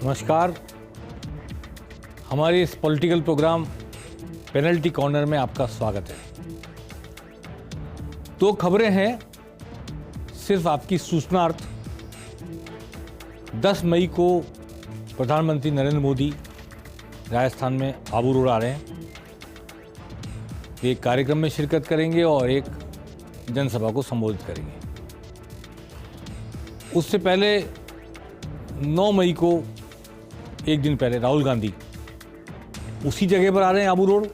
नमस्कार। हमारे इस पॉलिटिकल प्रोग्राम पेनल्टी कॉर्नर में आपका स्वागत है। दो खबरें हैं सिर्फ आपकी सूचनार्थ। 10 मई को प्रधानमंत्री नरेंद्र मोदी राजस्थान में आबू रोड आ रहे हैं। वे एक कार्यक्रम में शिरकत करेंगे और एक जनसभा को संबोधित करेंगे। उससे पहले 9 मई को एक दिन पहले राहुल गांधी उसी जगह पर आ रहे हैं आबू रोड।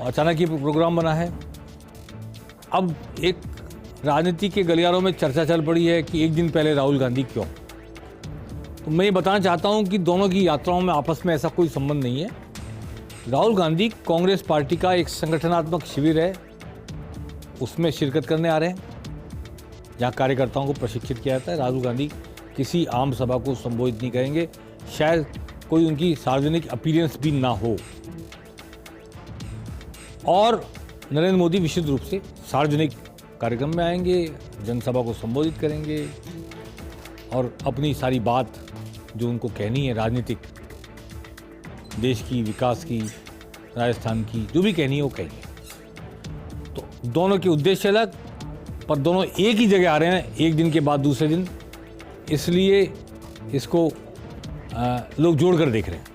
अचानक ये प्रोग्राम बना है। अब एक राजनीति के गलियारों में चर्चा चल पड़ी है कि एक दिन पहले राहुल गांधी क्यों। तो मैं ये बताना चाहता हूं कि दोनों की यात्राओं में आपस में ऐसा कोई संबंध नहीं है। राहुल गांधी कांग्रेस पार्टी का एक संगठनात्मक शिविर है, उसमें शिरकत करने आ रहे हैं, जहाँ कार्यकर्ताओं को प्रशिक्षित किया जाता है। राहुल गांधी किसी आम सभा को संबोधित नहीं करेंगे, शायद कोई उनकी सार्वजनिक अपीयरेंस भी ना हो। और नरेंद्र मोदी विशुद्ध रूप से सार्वजनिक कार्यक्रम में आएंगे, जनसभा को संबोधित करेंगे और अपनी सारी बात जो उनको कहनी है, राजनीतिक, देश की, विकास की, राजस्थान की, जो भी कहनी है वो कहेंगे। तो दोनों के उद्देश्य अलग, पर दोनों एक ही जगह आ रहे हैं एक दिन के बाद दूसरे दिन, इसलिए इसको लोग जोड़कर देख रहे हैं।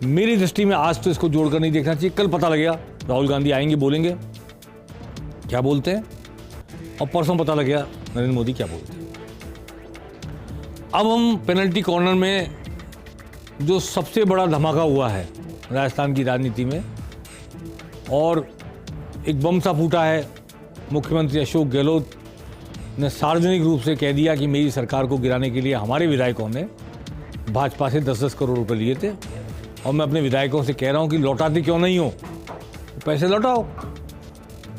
मेरी दृष्टि में आज तो इसको जोड़कर नहीं देखना चाहिए। कल पता लगेगा राहुल गांधी आएंगे, बोलेंगे क्या बोलते हैं, और परसों पता लगेगा नरेंद्र मोदी क्या बोलते हैं। अब हम पेनल्टी कॉर्नर में जो सबसे बड़ा धमाका हुआ है राजस्थान की राजनीति में, और एक बम सा फूटा है। मुख्यमंत्री अशोक गहलोत ने सार्वजनिक रूप से कह दिया कि मेरी सरकार को गिराने के लिए हमारे विधायकों ने भाजपा से 10-10 करोड़ रुपए लिए थे, और मैं अपने विधायकों से कह रहा हूं कि लौटाते क्यों नहीं हो, पैसे लौटाओ।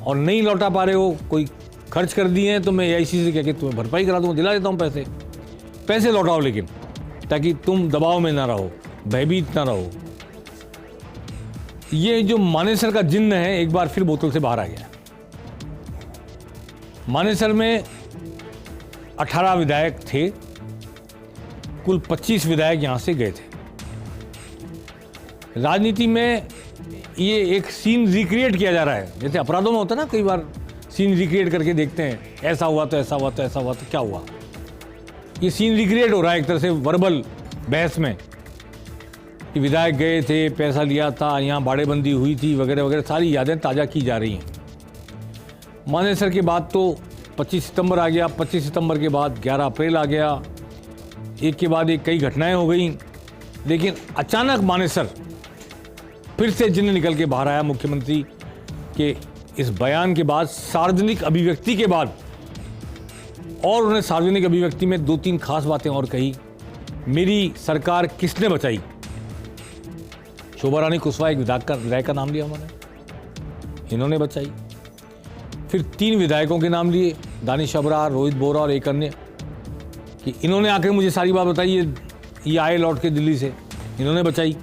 और नहीं लौटा पा रहे हो, कोई खर्च कर दिए हैं, तो मैं AIC से कह के तुम्हें भरपाई करा दूंगा, दिला देता हूँ पैसे लौटाओ, लेकिन ताकि तुम दबाव में ना रहो, भयभीत ना रहो। ये जो मानेसर का जिन्न है एक बार फिर बोतल से बाहर आ गया। मानेसर में 18 विधायक थे, कुल 25 विधायक यहां से गए थे। राजनीति में ये एक सीन रिक्रिएट किया जा रहा है, जैसे अपराधों में होता है ना, कई बार सीन रिक्रिएट करके देखते हैं, ऐसा हुआ तो ऐसा हुआ तो ऐसा हुआ तो क्या हुआ। ये सीन रिक्रिएट हो रहा है एक तरह से वर्बल बहस में, कि विधायक गए थे, पैसा लिया था, यहाँ बाड़ेबंदी हुई थी, वगैरह वगैरह, सारी यादें ताज़ा की जा रही हैं। मानेसर के बाद तो 25 सितंबर आ गया, 25 सितंबर के बाद 11 अप्रैल आ गया, एक के बाद एक कई घटनाएं हो गई। लेकिन अचानक मानेसर फिर से जिन्न निकल के बाहर आया मुख्यमंत्री के इस बयान के बाद, सार्वजनिक अभिव्यक्ति के बाद। और उन्होंने सार्वजनिक अभिव्यक्ति में 2-3 खास बातें और कही। मेरी सरकार किसने बचाई? शोभा रानी कुशवाहा एक विधायक का नाम लिया उन्होंने, इन्होंने बचाई। फिर 3 विधायकों के नाम लिए, दानिश अबरार, रोहित बोरा और एक अन्य, कि इन्होंने आकर मुझे सारी बात बताई, ये आए लौट के दिल्ली से, इन्होंने बचाई।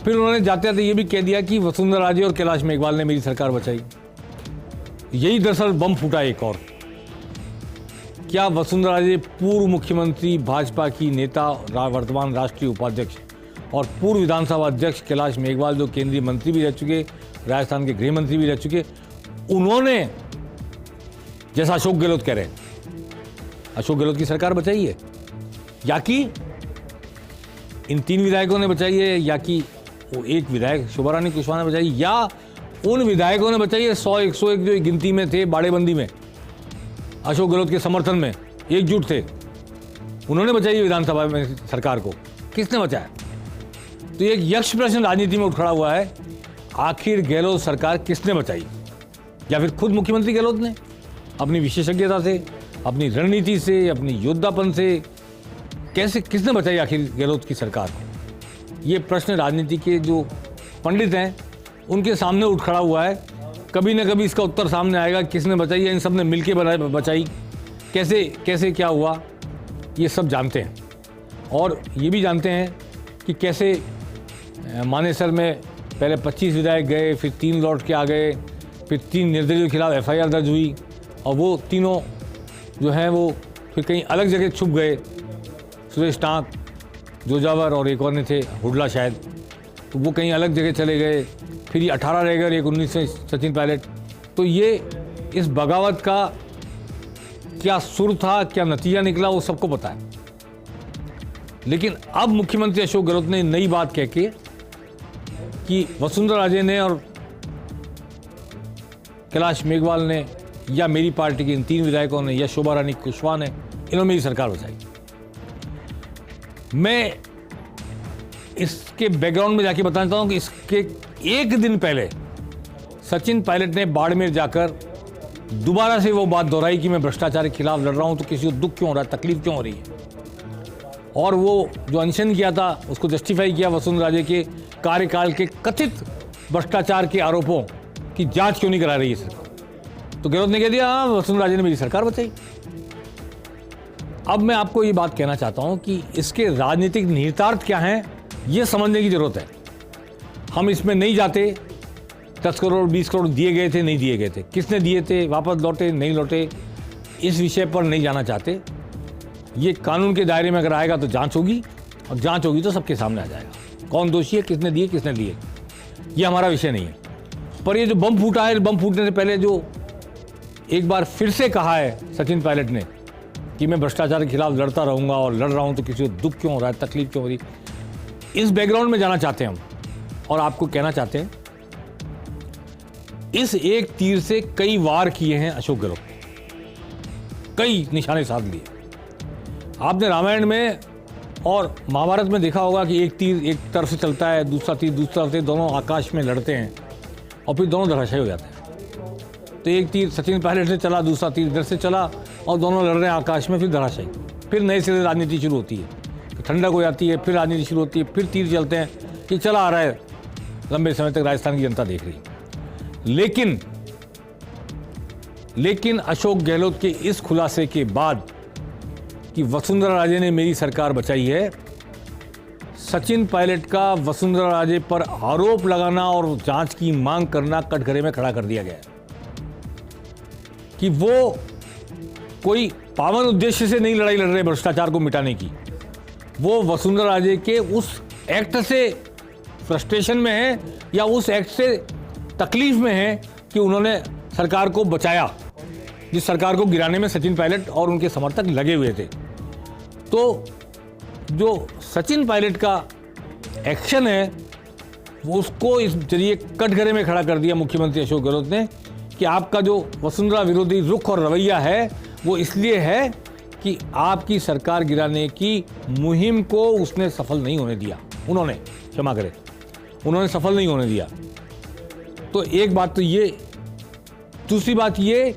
फिर उन्होंने जाते जाते ये भी कह दिया कि वसुंधरा राजे और कैलाश मेघवाल ने मेरी सरकार बचाई। यही दरअसल बम फूटा एक और। क्या वसुंधरा राजे पूर्व मुख्यमंत्री, भाजपा की नेता, वर्तमान राष्ट्रीय उपाध्यक्ष, और पूर्व विधानसभा अध्यक्ष कैलाश मेघवाल, जो केंद्रीय मंत्री भी रह चुके, राजस्थान के गृह मंत्री भी रह चुके, उन्होंने, जैसा अशोक गहलोत कह रहे हैं, अशोक गहलोत की सरकार बचाई है, या कि इन 3 विधायकों ने बचाई है, या कि वो एक विधायक शोभा रानी कुशवाहा ने बचाई, या उन विधायकों ने बचाई है 100-101 जो गिनती में थे बाड़ेबंदी में, अशोक गहलोत के समर्थन में एकजुट थे, उन्होंने बचाई विधानसभा में सरकार को। किसने बचाया? तो एक यक्ष प्रश्न राजनीति में उठ खड़ा हुआ है, आखिर गहलोत सरकार किसने बचाई? या फिर खुद मुख्यमंत्री गहलोत ने अपनी विशेषज्ञता से, अपनी रणनीति से, अपनी योद्धापन से कैसे, किसने बचाई आखिर गहलोत की सरकार को? ये प्रश्न राजनीति के जो पंडित हैं उनके सामने उठ खड़ा हुआ है। कभी ना कभी इसका उत्तर सामने आएगा, किसने बचाई है, इन सब ने मिलकर बचाई, कैसे कैसे क्या हुआ, ये सब जानते हैं। और ये भी जानते हैं कि कैसे मानेसर में पहले 25 विधायक गए, फिर 3 लौट के आ गए, फिर 3 निर्दलीयों के खिलाफ FIR दर्ज हुई, और वो तीनों जो हैं वो फिर कहीं अलग जगह छुप गए, सुरेश टांक, जोजावर और एक और ने थे, हुडला शायद, तो वो कहीं अलग जगह चले गए। फिर ये 18 रह गए, एक 19 से सचिन पायलट। तो ये इस बगावत का क्या सुर था, क्या नतीजा निकला, वो सबको पता है। लेकिन अब मुख्यमंत्री अशोक गहलोत ने नई बात कह के कि वसुंधरा राजे ने और कैलाश मेघवाल ने या मेरी पार्टी के इन 3 विधायकों ने या शोभा रानी कुशवाहा ने, इन्होंने मेरी सरकार बचाई। मैं इसके बैकग्राउंड में जाके बताना चाहता हूं कि इसके एक दिन पहले सचिन पायलट ने बाड़मेर जाकर दोबारा से वो बात दोहराई कि मैं भ्रष्टाचार के खिलाफ लड़ रहा हूं, तो किसी को दुख क्यों हो रहा है, तकलीफ क्यों हो रही है। और वो जो अनशन किया था उसको जस्टिफाई किया वसुंधरा राजे के कार्यकाल के कथित भ्रष्टाचार के आरोपों की जांच क्यों नहीं करा रही है सरकार। तो गहलोत ने कह दिया हाँ, वसुंधरा राजे ने मेरी सरकार बचाई। अब मैं आपको ये बात कहना चाहता हूं कि इसके राजनीतिक निहितार्थ क्या हैं, ये समझने की जरूरत है। हम इसमें नहीं जाते 10 करोड़ 20 करोड़ दिए गए थे, नहीं दिए गए थे, किसने दिए थे, वापस लौटे नहीं लौटे, इस विषय पर नहीं जाना चाहते। ये कानून के दायरे में अगर आएगा तो जांच होगी, और जांच होगी तो सबके सामने आ जाएगा कौन दोषी है, किसने दिए किसने लिए, ये हमारा विषय नहीं है। पर ये जो बम फूटा है, बम फूटने से पहले जो एक बार फिर से कहा है सचिन पायलट ने कि मैं भ्रष्टाचार के खिलाफ लड़ता रहूंगा और लड़ रहा हूं, तो किसी को दुख क्यों हो रहा है, तकलीफ क्यों हो रही, इस बैकग्राउंड में जाना चाहते हैं हम। और आपको कहना चाहते हैं इस एक तीर से कई वार किए हैं अशोक गहलोत, कई निशाने साध लिए। आपने रामायण में और महाभारत में देखा होगा कि एक तीर एक तरफ से चलता है, दूसरा तीर दूसरा से, दोनों आकाश में लड़ते हैं और फिर दोनों धराशायी हो जाते हैं। तो एक तीर सचिन पायलट से चला, दूसरा तीर इधर से चला और दोनों लड़ रहे हैं आकाश में, फिर धराशायी। फिर नए सिरे राजनीति शुरू होती है, ठंडक हो जाती है, फिर राजनीति शुरू होती है, फिर तीर चलते हैं कि चला आ रहा है, लंबे समय तक राजस्थान की जनता देख रही है। लेकिन अशोक गहलोत के इस खुलासे के बाद कि वसुंधरा राजे ने मेरी सरकार बचाई है, सचिन पायलट का वसुंधरा राजे पर आरोप लगाना और जांच की मांग करना कटघरे में खड़ा कर दिया गया है कि वो कोई पावन उद्देश्य से नहीं लड़ाई लड़ रहे भ्रष्टाचार को मिटाने की, वो वसुंधरा राजे के उस एक्ट से फ्रस्ट्रेशन में है या उस एक्ट से तकलीफ में है कि उन्होंने सरकार को बचाया, जिस सरकार को गिराने में सचिन पायलट और उनके समर्थक लगे हुए थे। तो जो सचिन पायलट का एक्शन है वो उसको इस जरिए कटघरे में खड़ा कर दिया मुख्यमंत्री अशोक गहलोत ने कि आपका जो वसुंधरा विरोधी रुख और रवैया है वो इसलिए है कि आपकी सरकार गिराने की मुहिम को उसने सफल नहीं होने दिया, उन्होंने, क्षमा करें, उन्होंने सफल नहीं होने दिया। तो एक बात तो ये, दूसरी बात ये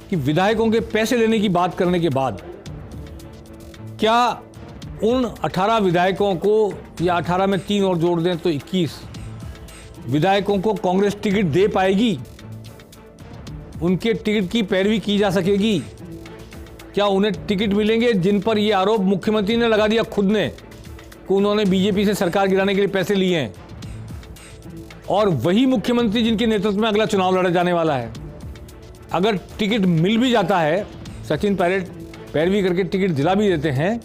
कि विधायकों के पैसे लेने की बात करने के बाद क्या उन 18 विधायकों को, या 18 में 3 और जोड़ दें तो 21 विधायकों को कांग्रेस टिकट दे पाएगी? उनके टिकट की पैरवी की जा सकेगी? क्या उन्हें टिकट मिलेंगे जिन पर यह आरोप मुख्यमंत्री ने लगा दिया खुद ने कि उन्होंने बीजेपी से सरकार गिराने के लिए पैसे लिए हैं, और वही मुख्यमंत्री जिनके नेतृत्व में अगला चुनाव लड़ा जाने वाला है? अगर टिकट मिल भी जाता है, सचिन पायलट पैरवी करके टिकट दिला भी देते हैं,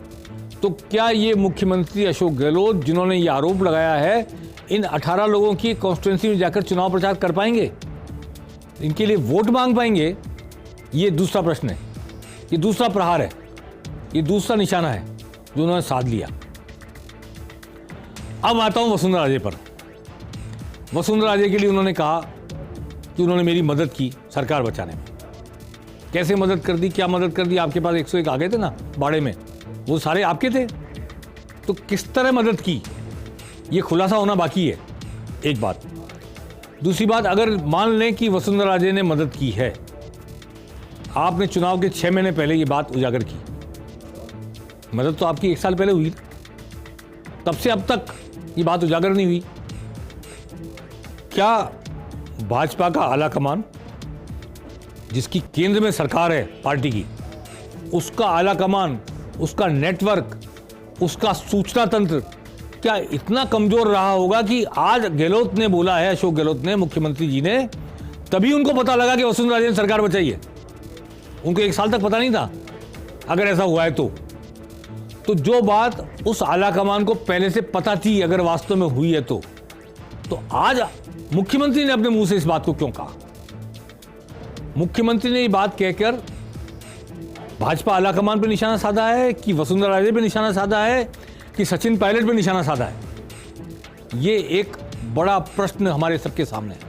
तो क्या ये मुख्यमंत्री अशोक गहलोत जिन्होंने ये आरोप लगाया है इन 18 लोगों की कॉन्स्टिट्यूंसी में जाकर चुनाव प्रचार कर पाएंगे? इनके लिए वोट मांग पाएंगे? ये दूसरा प्रश्न है, ये दूसरा प्रहार है, ये दूसरा निशाना है जो उन्होंने साध लिया। अब आता हूं वसुंधरा राजे पर। वसुंधरा राजे के लिए उन्होंने कहा कि उन्होंने मेरी मदद की सरकार बचाने में। कैसे मदद कर दी, क्या मदद कर दी? आपके पास 101 आ गए थे ना बाड़े में, वो सारे आपके थे, तो किस तरह मदद की ये खुलासा होना बाकी है, एक बात। दूसरी बात, अगर मान लें कि वसुंधरा राजे ने मदद की है, आपने चुनाव के 6 महीने पहले ये बात उजागर की, मदद तो आपकी 1 साल पहले हुई, तब से अब तक ये बात उजागर नहीं हुई। क्या भाजपा का आला कमान, जिसकी केंद्र में सरकार है पार्टी की, उसका आला कमान, उसका नेटवर्क, उसका सूचना तंत्र क्या इतना कमजोर रहा होगा कि आज गहलोत ने बोला है, अशोक गहलोत ने, मुख्यमंत्री जी ने, तभी उनको पता लगा कि वसुंधरा राजे ने सरकार बचाई है? उनको 1 साल तक पता नहीं था? अगर ऐसा हुआ है तो जो बात उस आला कमान को पहले से पता थी, अगर वास्तव में हुई है तो आज मुख्यमंत्री ने अपने मुंह से इस बात को क्यों कहा? मुख्यमंत्री ने ये बात कहकर भाजपा आला कमान पर निशाना साधा है कि वसुंधरा राजे पे निशाना साधा है कि सचिन पायलट पे निशाना साधा है? ये एक बड़ा प्रश्न हमारे सबके सामने है।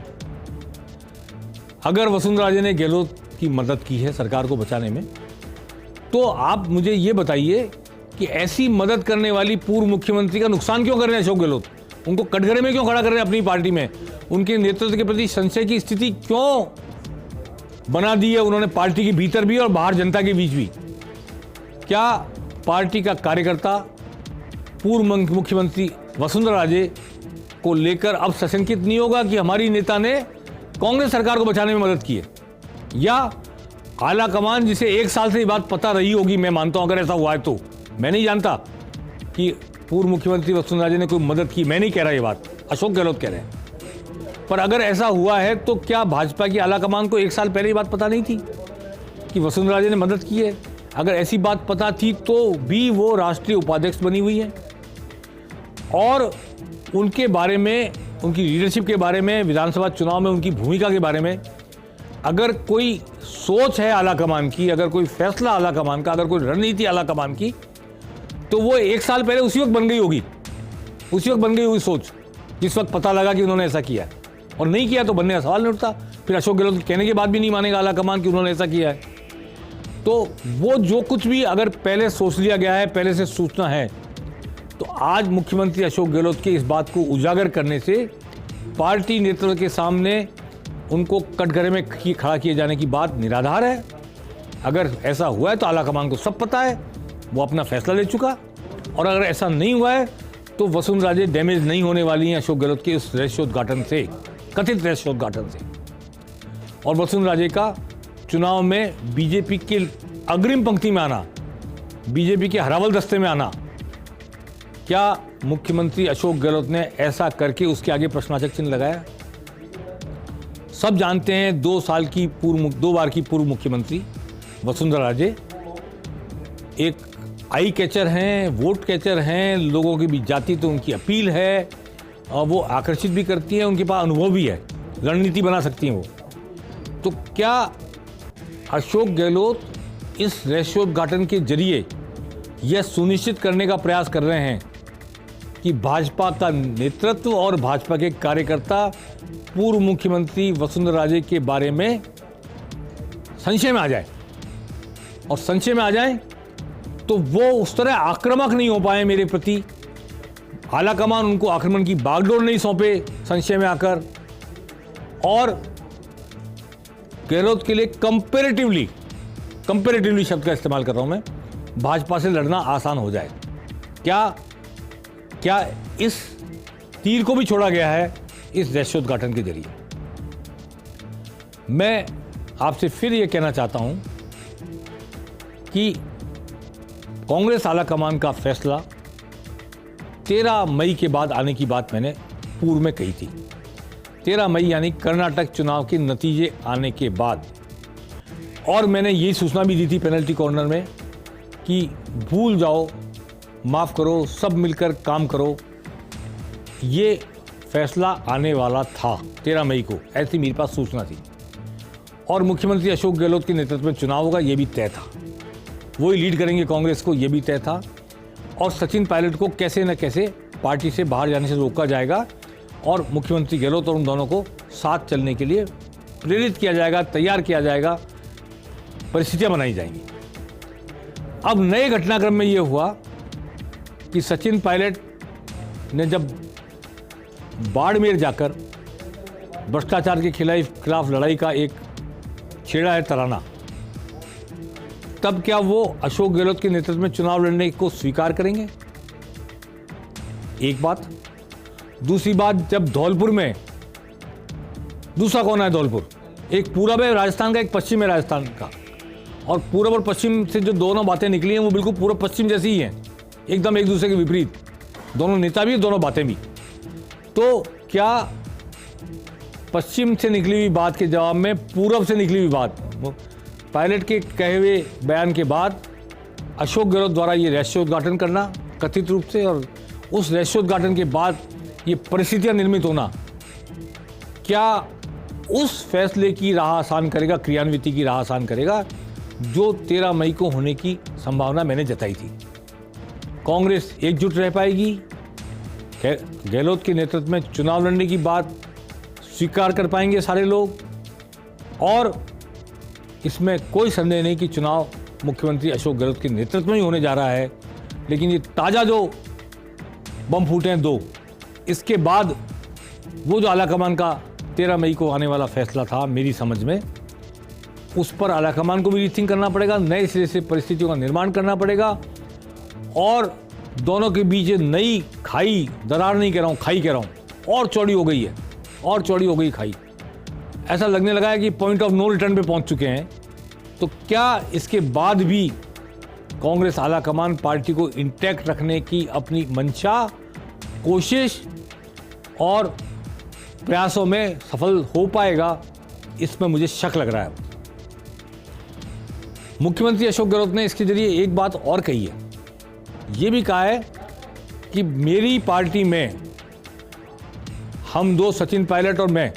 अगर वसुंधरा राजे ने गहलोत की मदद की है सरकार को बचाने में, तो आप मुझे ये बताइए कि ऐसी मदद करने वाली पूर्व मुख्यमंत्री का नुकसान क्यों कर रहे हैं अशोक गहलोत? उनको कटघरे में क्यों खड़ा कर रहे हैं अपनी पार्टी में? उनके नेतृत्व के प्रति संशय की स्थिति क्यों बना दी है उन्होंने, पार्टी के भीतर भी और बाहर जनता के बीच भी? क्या पार्टी का कार्यकर्ता पूर्व मुख्यमंत्री वसुंधरा राजे को लेकर अब सशंकित नहीं होगा कि हमारी नेता ने कांग्रेस सरकार को बचाने में मदद की है? या आला कमान, जिसे 1 साल से ये बात पता रही होगी, मैं मानता हूं अगर ऐसा हुआ है तो, मैं नहीं जानता कि पूर्व मुख्यमंत्री वसुंधरा राजे ने कोई मदद की, मैं नहीं कह रहा ये बात, अशोक गहलोत कह रहे हैं। पर अगर ऐसा हुआ है तो क्या भाजपा की आला कमान को 1 साल पहले ये बात पता नहीं थी कि वसुंधरा राजे ने मदद की है? अगर ऐसी बात पता थी तो भी वो राष्ट्रीय उपाध्यक्ष बनी हुई है, और उनके बारे में, उनकी लीडरशिप के बारे में, विधानसभा चुनाव में उनकी भूमिका के बारे में अगर कोई सोच है आला कमान की, अगर कोई फैसला आला कमान का, अगर कोई रणनीति आला कमान की, तो वो 1 साल पहले उसी वक्त बन गई होगी, उसी वक्त बन गई होगी सोच, जिस वक्त पता लगा कि उन्होंने ऐसा किया है। और नहीं किया तो बनने का सवाल नहीं उठता। फिर अशोक गहलोत कहने के बाद भी नहीं मानेगा आला कमान कि उन्होंने ऐसा किया है। तो वो जो कुछ भी अगर पहले सोच लिया गया है, पहले से सूचना है, तो आज मुख्यमंत्री अशोक गहलोत के इस बात को उजागर करने से पार्टी नेतृत्व के सामने उनको कटघरे में खड़ा किए जाने की बात निराधार है। अगर ऐसा हुआ है तो आला कमान को सब पता है, वो अपना फैसला ले चुका, और अगर ऐसा नहीं हुआ है तो वसुंधरा राजे डैमेज नहीं होने वाली हैं अशोक गहलोत के इस रहस्योद्घाटन से, कथित रहस्योद्घाटन से। और वसुंधरा राजे का चुनाव में बीजेपी के अग्रिम पंक्ति में आना, बीजेपी के हरावल दस्ते में आना, क्या मुख्यमंत्री अशोक गहलोत ने ऐसा करके उसके आगे प्रश्नवाचक चिन्ह लगाया? सब जानते हैं 2 बार की पूर्व मुख्यमंत्री वसुंधरा राजे एक आई कैचर हैं, वोट कैचर हैं, लोगों के बीच जाती तो उनकी अपील है, और वो आकर्षित भी करती हैं, उनके पास अनुभव भी है, रणनीति बना सकती हैं वो। तो क्या अशोक गहलोत इस रहस्योद्घाटन के जरिए यह सुनिश्चित करने का प्रयास कर रहे हैं कि भाजपा का नेतृत्व और भाजपा के कार्यकर्ता पूर्व मुख्यमंत्री वसुंधरा राजे के बारे में संशय में आ जाए, और संशय में आ जाए तो वो उस तरह आक्रामक नहीं हो पाए मेरे प्रति, आला कमान उनको आक्रमण की बागडोर नहीं सौंपे संशय में आकर, और गहलोत के लिए कंपैरेटिवली शब्द का इस्तेमाल कर रहा हूं मैं, भाजपा से लड़ना आसान हो जाए। क्या इस तीर को भी छोड़ा गया है इस रहस्योद्घाटन के जरिए? मैं आपसे फिर यह कहना चाहता हूं कि कांग्रेस आला कमान का फैसला 13 मई के बाद आने की बात मैंने पूर्व में कही थी। 13 मई यानी कर्नाटक चुनाव के नतीजे आने के बाद, और मैंने ये सूचना भी दी थी पेनल्टी कॉर्नर में कि भूल जाओ, माफ़ करो, सब मिलकर काम करो, ये फैसला आने वाला था 13 मई को, ऐसी मेरे पास सूचना थी। और मुख्यमंत्री अशोक गहलोत के नेतृत्व में चुनाव होगा, ये भी तय था, वही लीड करेंगे कांग्रेस को, ये भी तय था। और सचिन पायलट को कैसे न कैसे पार्टी से बाहर जाने से रोका जाएगा, और मुख्यमंत्री गहलोत और उन दोनों को साथ चलने के लिए प्रेरित किया जाएगा, तैयार किया जाएगा, परिस्थितियां बनाई जाएंगी। अब नए घटनाक्रम में यह हुआ कि सचिन पायलट ने जब बाड़मेर जाकर भ्रष्टाचार के खिलाफ लड़ाई का एक छेड़ा है तराना, तब क्या वो अशोक गहलोत के नेतृत्व में चुनाव लड़ने को स्वीकार करेंगे? एक बात। दूसरी बात, जब धौलपुर में, दूसरा कौन है धौलपुर, एक पूरब है राजस्थान का, एक पश्चिम है राजस्थान का, और पूरब और पश्चिम से जो दोनों बातें निकली हैं वो बिल्कुल पूरब पश्चिम जैसी ही हैं, एकदम एक दूसरे के विपरीत, दोनों नेता भी, दोनों बातें भी। तो क्या पश्चिम से निकली हुई बात के जवाब में पूरब से निकली हुई बात, पायलट के कहे हुए बयान के बाद अशोक गहलोत द्वारा ये रहस्योद्घाटन करना कथित रूप से, और उस रहस्योद्घाटन के बाद ये परिस्थितियां निर्मित होना, क्या उस फैसले की राह आसान करेगा, क्रियान्विति की राह आसान करेगा जो 13 मई को होने की संभावना मैंने जताई थी? कांग्रेस एकजुट रह पाएगी? गहलोत के नेतृत्व में चुनाव लड़ने की बात स्वीकार कर पाएंगे सारे लोग? और इसमें कोई संदेह नहीं कि चुनाव मुख्यमंत्री अशोक गहलोत के नेतृत्व में ही होने जा रहा है। लेकिन ये ताज़ा जो बम फूटे हैं 2, इसके बाद वो जो आलाकमान का 13 मई को आने वाला फैसला था, मेरी समझ में उस पर आलाकमान को भी रीथिंक करना पड़ेगा, नए सिरे से परिस्थितियों का निर्माण करना पड़ेगा, और दोनों के बीच नई खाई, दरार नहीं कह रहा हूँ, खाई कह रहा हूँ, और चौड़ी हो गई है, और चौड़ी हो गई खाई। ऐसा लगने लगा है कि पॉइंट ऑफ नो रिटर्न पे पहुंच चुके हैं। तो क्या इसके बाद भी कांग्रेस आलाकमान पार्टी को इंटैक्ट रखने की अपनी मंशा, कोशिश और प्रयासों में सफल हो पाएगा? इसमें मुझे शक लग रहा है। मुख्यमंत्री अशोक गहलोत ने इसके जरिए एक बात और कही है, ये भी कहा है कि मेरी पार्टी में हम 2, सचिन पायलट और मैं,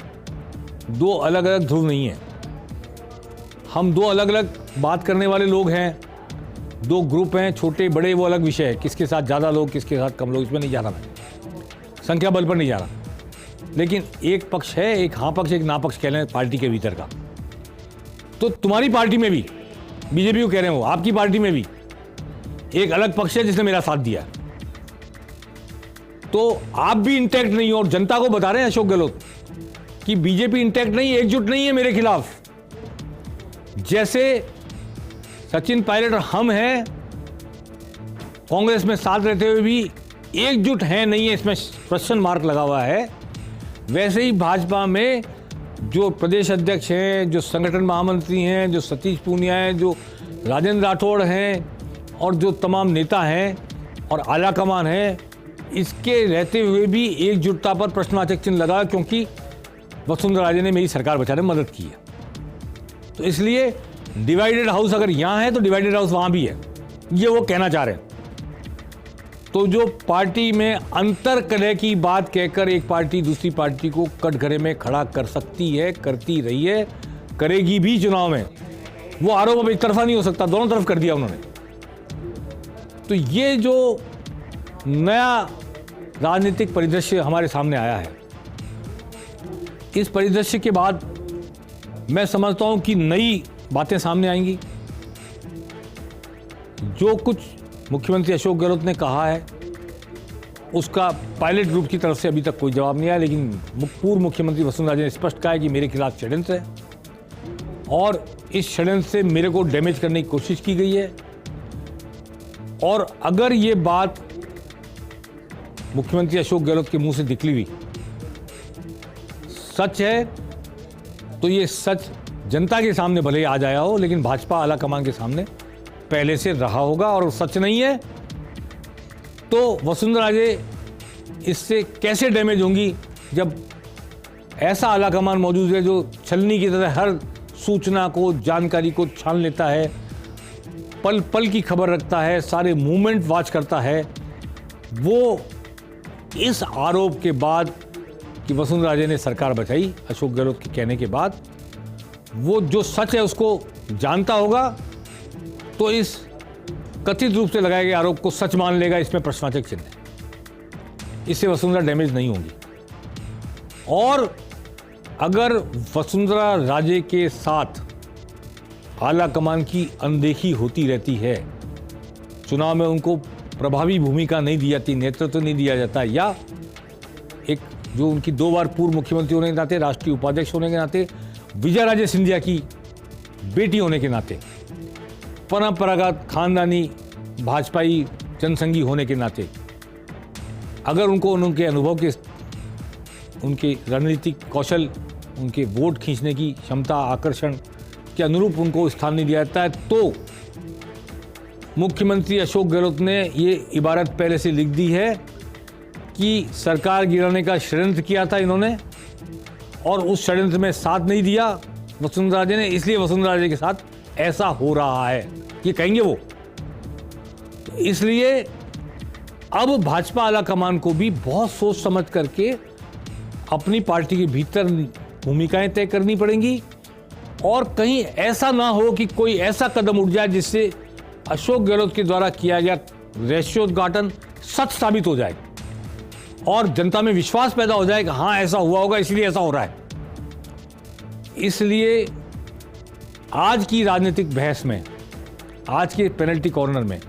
2 अलग अलग ध्रुव नहीं हैं। हम 2 अलग अलग बात करने वाले लोग हैं, 2 ग्रुप हैं, छोटे बड़े वो अलग विषय है, किसके साथ ज़्यादा लोग, किसके साथ कम लोग, इसमें नहीं जा रहा मैं, संख्या बल पर नहीं जा रहा। लेकिन एक पक्ष है, एक हाँ पक्ष, एक ना पक्ष कह लें पार्टी के भीतर का। तो तुम्हारी पार्टी में भी, बीजेपी को कह रहे हो, आपकी पार्टी में भी एक अलग पक्ष है जिसने मेरा साथ दिया। तो आप भी इंटैक्ट नहीं हो, और जनता को बता रहे हैं अशोक गहलोत कि बीजेपी इंटैक्ट नहीं, एकजुट नहीं है मेरे खिलाफ। जैसे सचिन पायलट और हम हैं कांग्रेस में साथ रहते हुए भी एकजुट हैं नहीं है, इसमें क्वेश्चन मार्क लगा हुआ है, वैसे ही भाजपा में जो प्रदेश अध्यक्ष हैं, जो संगठन महामंत्री हैं, जो सतीश पूनिया हैं, जो राजेंद्र राठौड़ हैं, और जो तमाम नेता हैं और आलाकमान हैं, इसके रहते हुए भी एकजुटता पर प्रश्नवाचक चिन्ह लगा, क्योंकि वसुंधरा राजे ने मेरी सरकार बचाने में मदद की है। तो इसलिए डिवाइडेड हाउस अगर यहाँ है तो डिवाइडेड हाउस वहाँ भी है, ये वो कहना चाह रहे हैं। तो जो पार्टी में अंतर कलह की बात कहकर एक पार्टी दूसरी पार्टी को कटघरे में खड़ा कर सकती है, करती रही है, करेगी भी चुनाव में, वो आरोप अब एक तरफा नहीं हो सकता, दोनों तरफ कर दिया उन्होंने। तो ये जो नया राजनीतिक परिदृश्य हमारे सामने आया है, इस परिदृश्य के बाद मैं समझता हूं कि नई बातें सामने आएंगी। जो कुछ मुख्यमंत्री अशोक गहलोत ने कहा है उसका पायलट ग्रुप की तरफ से अभी तक कोई जवाब नहीं आया, लेकिन पूर्व मुख्यमंत्री वसुंधरा राजे ने स्पष्ट कहा है कि मेरे खिलाफ षड्यंत्र है और इस षड्यंत्र से मेरे को डैमेज करने की कोशिश की गई है। और अगर ये बात मुख्यमंत्री अशोक गहलोत के मुंह से निकली हुई सच है, तो ये सच जनता के सामने भले ही आ जाया हो, लेकिन भाजपा आलाकमान के सामने पहले से रहा होगा। और सच नहीं है तो वसुंधरा राजे इससे कैसे डैमेज होंगी, जब ऐसा आलाकमान मौजूद है जो छलनी की तरह हर सूचना को, जानकारी को छान लेता है, पल पल की खबर रखता है, सारे मूवमेंट वॉच करता है। वो इस आरोप के बाद कि वसुंधरा राजे ने सरकार बचाई अशोक गहलोत के कहने के बाद, वो जो सच है उसको जानता होगा, तो इस कथित रूप से लगाए गए आरोप को सच मान लेगा। इसमें प्रश्नवाचक चिन्ह है, इससे वसुंधरा डैमेज नहीं होंगी। और अगर वसुंधरा राजे के साथ आलाकमान की अनदेखी होती रहती है, चुनाव में उनको प्रभावी भूमिका नहीं दी जाती, नेतृत्व नहीं दिया जाता, या एक जो उनकी 2 बार पूर्व मुख्यमंत्री होने के नाते, राष्ट्रीय उपाध्यक्ष होने के नाते, विजय राजे सिंधिया की बेटी होने के नाते, परंपरागत खानदानी भाजपाई जनसंघी होने के नाते, अगर उनको उनके अनुभव के, उनके रणनीतिक कौशल, उनके वोट खींचने की क्षमता, आकर्षण के अनुरूप उनको स्थान नहीं दिया जाता है, तो मुख्यमंत्री अशोक गहलोत ने ये इबारत पहले से लिख दी है कि सरकार गिराने का षड्यंत्र किया था इन्होंने, और उस षड्यंत्र में साथ नहीं दिया वसुंधरा राजे ने, इसलिए वसुंधरा राजे के साथ ऐसा हो रहा है, ये कहेंगे वो। तो इसलिए अब भाजपा आला कमान को भी बहुत सोच समझ करके अपनी पार्टी के भीतर भूमिकाएं तय करनी पड़ेंगी, और कहीं ऐसा ना हो कि कोई ऐसा कदम उठ जाए जिससे अशोक गहलोत के द्वारा किया गया रहस्योद्घाटन सच साबित हो जाए और जनता में विश्वास पैदा हो जाए कि हाँ ऐसा हुआ होगा इसलिए ऐसा हो रहा है। इसलिए आज की राजनीतिक बहस में, आज के पेनल्टी कॉर्नर में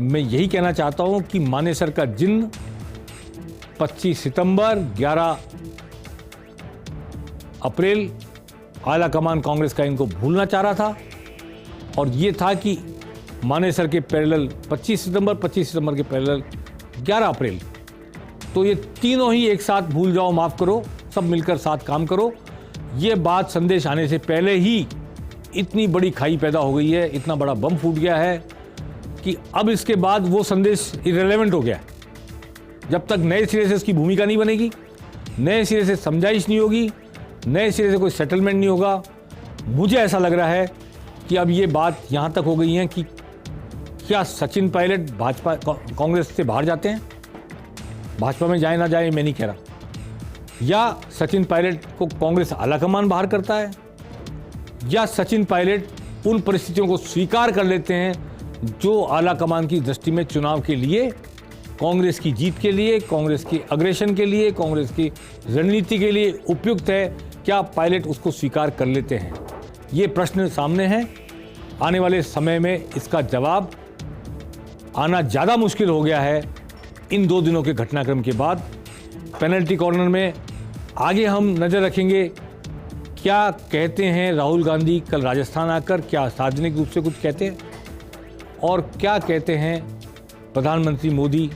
मैं यही कहना चाहता हूं कि मानेसर का जिन्न 25 सितंबर 11 अप्रैल आला कमान कांग्रेस का इनको भूलना चाह रहा था, और ये था कि मानेसर के पैरेलल 25 सितंबर के पैरेलल 11 अप्रैल, तो ये तीनों ही एक साथ भूल जाओ, माफ करो, सब मिलकर साथ काम करो। ये बात संदेश आने से पहले ही इतनी बड़ी खाई पैदा हो गई है, इतना बड़ा बम फूट गया है कि अब इसके बाद वो संदेश इररिलेवेंट हो गया। जब तक नए सिरे से उसकी भूमिका नहीं बनेगी, नए सिरे से समझाइश नहीं होगी, नए सिरे से कोई सेटलमेंट नहीं होगा, मुझे ऐसा लग रहा है कि अब ये बात यहाँ तक हो गई है कि क्या सचिन पायलट भाजपा कांग्रेस से बाहर जाते हैं? भाजपा में जाए ना जाए मैं नहीं कह रहा, या सचिन पायलट को कांग्रेस आलाकमान बाहर करता है, या सचिन पायलट उन परिस्थितियों को स्वीकार कर लेते हैं जो आलाकमान की दृष्टि में चुनाव के लिए, कांग्रेस की जीत के लिए, कांग्रेस की अग्रेशन के लिए, कांग्रेस की रणनीति के लिए उपयुक्त है। क्या पायलट उसको स्वीकार कर लेते हैं? ये प्रश्न सामने है। आने वाले समय में इसका जवाब आना ज़्यादा मुश्किल हो गया है इन 2 दिनों के घटनाक्रम के बाद। पेनल्टी कॉर्नर में आगे हम नज़र रखेंगे क्या कहते हैं राहुल गांधी कल राजस्थान आकर, क्या सार्वजनिक रूप से कुछ कहते हैं, और क्या कहते हैं प्रधानमंत्री मोदी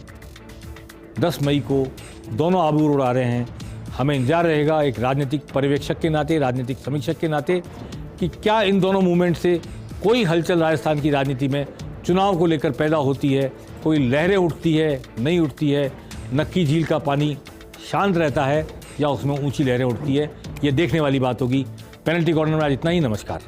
10 मई को। दोनों आबूर उड़ा रहे हैं। हमें इंतजार रहेगा एक राजनीतिक पर्यवेक्षक के नाते, राजनीतिक समीक्षक के नाते, कि क्या इन दोनों मूवमेंट से कोई हलचल राजस्थान की राजनीति में चुनाव को लेकर पैदा होती है, कोई लहरें उठती है, नहीं उठती है, नक्की झील का पानी शांत रहता है या उसमें ऊंची लहरें उठती है। ये देखने वाली बात होगी। पेनल्टी कॉर्नर में आज इतना ही। नमस्कार।